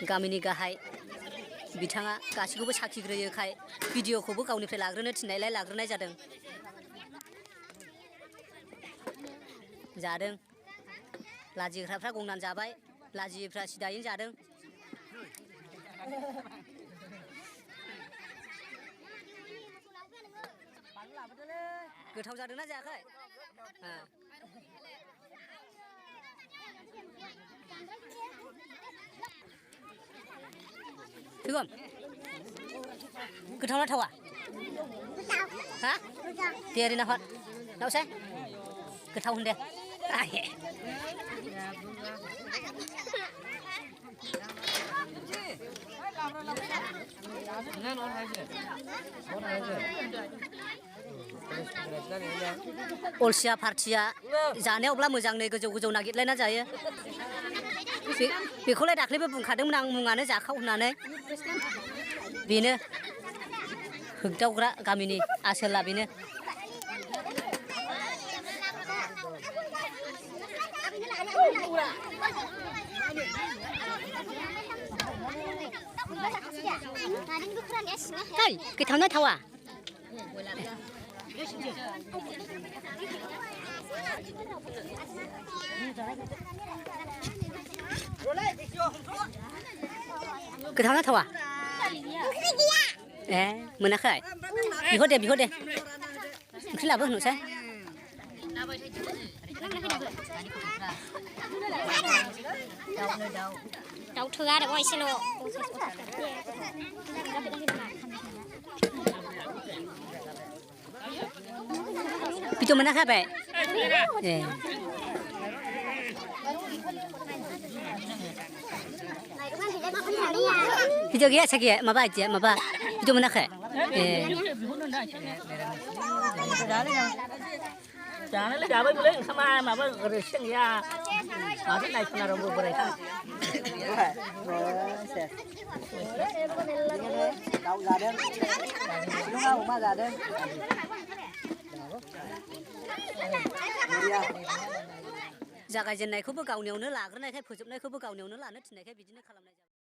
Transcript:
गामिनि गाहाय बिथाङा गासिखौबो साखिग्रोयोखाय भिडिअखौबो गावनिफ्राय लाग्रोनो थिननायलाय लाग्रोनाय जादों। जादों लाजिग्राफ्रा गंनानै जाबाय, लाजियैफ्रा सिदायैनो जादों। गोथाव जादोंना जायाखै? Thơm. Cái thau nó thau à? Hả? Tia đi nào Phật. Đâu xe? Cái thau đây. Ai. Olsia partiya जानायावब्ला मोजांनो गोजौ गोजौ नागिरलायना जायो। बेखौलाय दाख्लैबो बुंखादोंमोन आं मुङानो जाखाव होननानै। बेनो होगदावग्रा गामिनि आसोला बेनो। Hey, गोथावना थावा? गोथावना थावा? मोनाखै? बिहर दे बिहर दे। ओंख्रि लाबो होननोसै। दाउ थोआ दङ Essel'. Video mana kah, Pak? Video kia sakit, maba aja, maba. Video mana kah? Jangan le gawe boleh sama maba reseng ya. Mari naik kena rombo mereka. Tahu gaden. Lu mau gaden. जागायजेननायखौबो गावनियावनो लाग्रोनायखाय फोजोबनायखौबो गावनियावनो लानो थिननायखाय बिदिनो खालामनाय जाबाय।